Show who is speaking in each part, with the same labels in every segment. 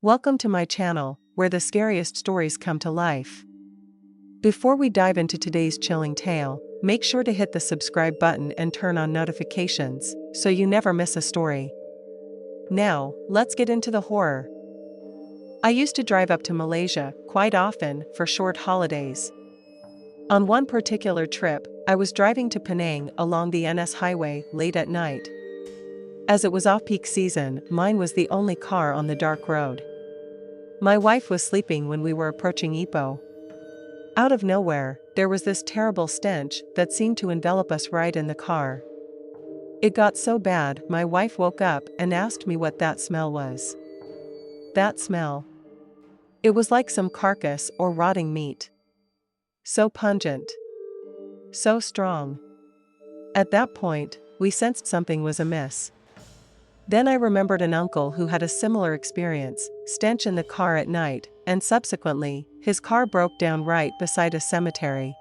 Speaker 1: Welcome to my channel, where the scariest stories come to life. Before we dive into today's chilling tale, make sure to hit the subscribe button and turn on notifications, so you never miss a story. Now, let's get into the horror. I used to drive up to Malaysia quite often for short holidays. On one particular trip, I was driving to Penang along the NS highway late at night. As it was off-peak season, mine was the only car on the dark road. My wife was sleeping when we were approaching Ipoh. Out of nowhere, there was this terrible stench that seemed to envelop us right in the car. It got so bad, my wife woke up and asked me what that smell was. That smell. It was like some carcass or rotting meat. So pungent. So strong. At that point, we sensed something was amiss. Then I remembered an uncle who had a similar experience, stench in the car at night, and subsequently, his car broke down right beside a cemetery.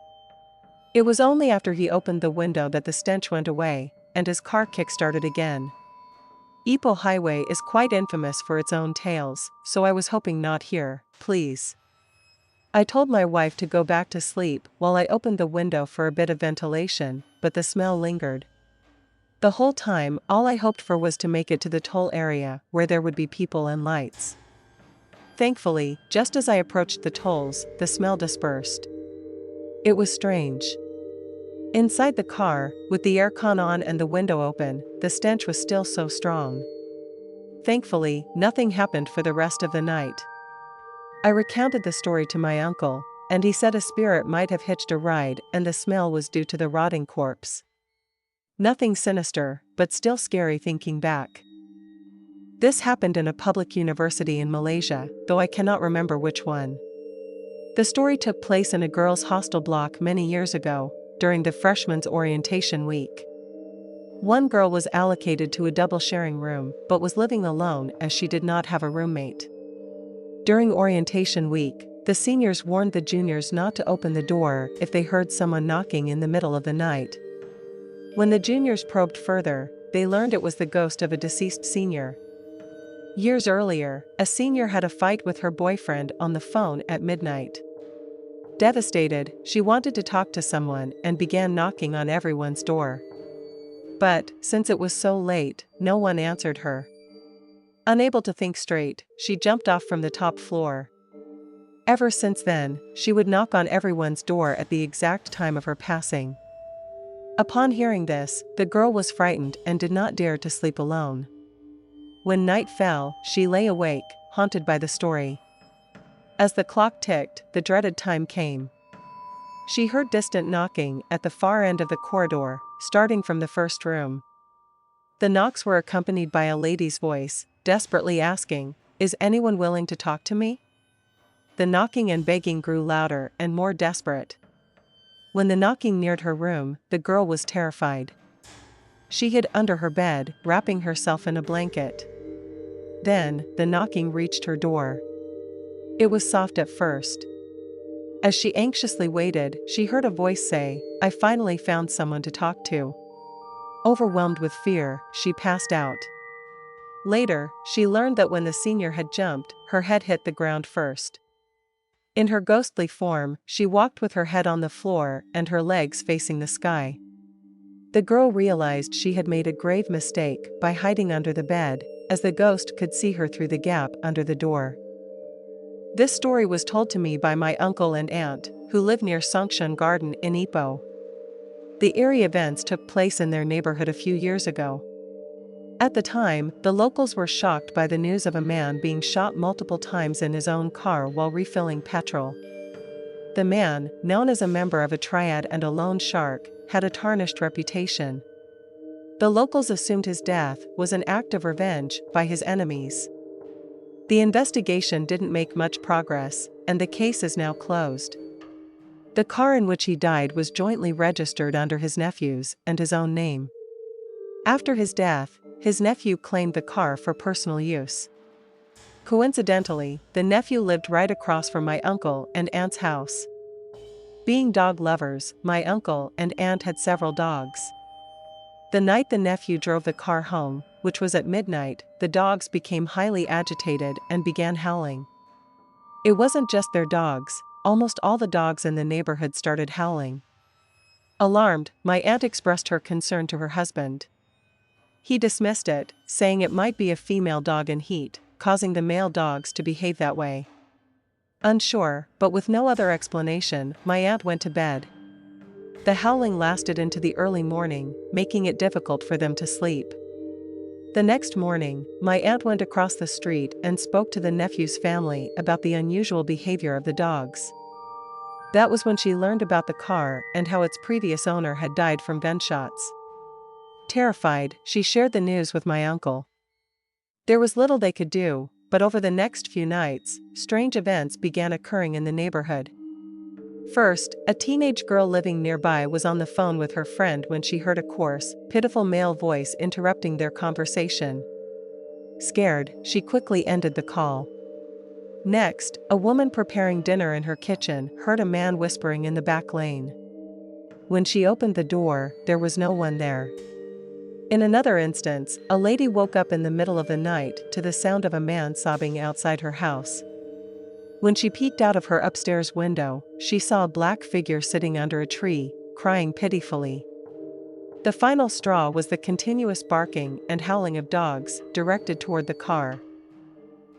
Speaker 1: It was only after he opened the window that the stench went away, and his car kick-started again. Ipoh Highway is quite infamous for its own tales, so I was hoping not here, please. I told my wife to go back to sleep while I opened the window for a bit of ventilation, but the smell lingered. The whole time, all I hoped for was to make it to the toll area, where there would be people and lights. Thankfully, just as I approached the tolls, the smell dispersed. It was strange. Inside the car, with the aircon on and the window open, the stench was still so strong. Thankfully, nothing happened for the rest of the night. I recounted the story to my uncle, and he said a spirit might have hitched a ride and the smell was due to the rotting corpse. Nothing sinister, but still scary thinking back. This happened in a public university in Malaysia, though I cannot remember which one. The story took place in a girls' hostel block many years ago, during the freshman's orientation week. One girl was allocated to a double sharing room, but was living alone as she did not have a roommate. During orientation week, the seniors warned the juniors not to open the door if they heard someone knocking in the middle of the night. When the juniors probed further, they learned it was the ghost of a deceased senior. Years earlier, a senior had a fight with her boyfriend on the phone at midnight. Devastated, she wanted to talk to someone and began knocking on everyone's door. But, since it was so late, no one answered her. Unable to think straight, she jumped off from the top floor. Ever since then, she would knock on everyone's door at the exact time of her passing. Upon hearing this, the girl was frightened and did not dare to sleep alone. When night fell, she lay awake, haunted by the story. As the clock ticked, the dreaded time came. She heard distant knocking at the far end of the corridor, starting from the first room. The knocks were accompanied by a lady's voice, desperately asking, "Is anyone willing to talk to me?" The knocking and begging grew louder and more desperate. When the knocking neared her room, the girl was terrified. She hid under her bed, wrapping herself in a blanket. Then, the knocking reached her door. It was soft at first. As she anxiously waited, she heard a voice say, "I finally found someone to talk to." Overwhelmed with fear, she passed out. Later, she learned that when the senior had jumped, her head hit the ground first. In her ghostly form, she walked with her head on the floor and her legs facing the sky. The girl realized she had made a grave mistake by hiding under the bed, as the ghost could see her through the gap under the door. This story was told to me by my uncle and aunt, who live near Songshan Garden in Ipoh. The eerie events took place in their neighborhood a few years ago. At the time, the locals were shocked by the news of a man being shot multiple times in his own car while refilling petrol. The man, known as a member of a triad and a loan shark, had a tarnished reputation. The locals assumed his death was an act of revenge by his enemies. The investigation didn't make much progress, and the case is now closed. The car in which he died was jointly registered under his nephew's and his own name. After his death, his nephew claimed the car for personal use. Coincidentally, the nephew lived right across from my uncle and aunt's house. Being dog lovers, my uncle and aunt had several dogs. The night the nephew drove the car home, which was at midnight, the dogs became highly agitated and began howling. It wasn't just their dogs, almost all the dogs in the neighborhood started howling. Alarmed, my aunt expressed her concern to her husband. He dismissed it, saying it might be a female dog in heat, causing the male dogs to behave that way. Unsure, but with no other explanation, my aunt went to bed. The howling lasted into the early morning, making it difficult for them to sleep. The next morning, my aunt went across the street and spoke to the nephew's family about the unusual behavior of the dogs. That was when she learned about the car and how its previous owner had died from gunshots. Terrified, she shared the news with my uncle. There was little they could do, but over the next few nights, strange events began occurring in the neighborhood. First, a teenage girl living nearby was on the phone with her friend when she heard a coarse, pitiful male voice interrupting their conversation. Scared, she quickly ended the call. Next, a woman preparing dinner in her kitchen heard a man whispering in the back lane. When she opened the door, there was no one there. In another instance, a lady woke up in the middle of the night to the sound of a man sobbing outside her house. When she peeked out of her upstairs window, she saw a black figure sitting under a tree, crying pitifully. The final straw was the continuous barking and howling of dogs directed toward the car.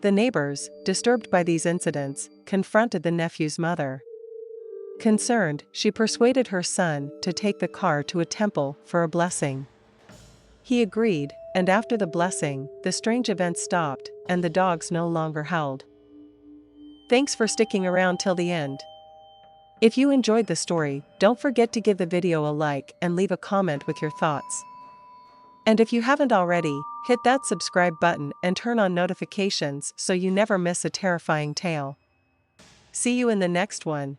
Speaker 1: The neighbors, disturbed by these incidents, confronted the nephew's mother. Concerned, she persuaded her son to take the car to a temple for a blessing. He agreed, and after the blessing, the strange events stopped, and the dogs no longer howled. Thanks for sticking around till the end. If you enjoyed the story, don't forget to give the video a like and leave a comment with your thoughts. And if you haven't already, hit that subscribe button and turn on notifications so you never miss a terrifying tale. See you in the next one.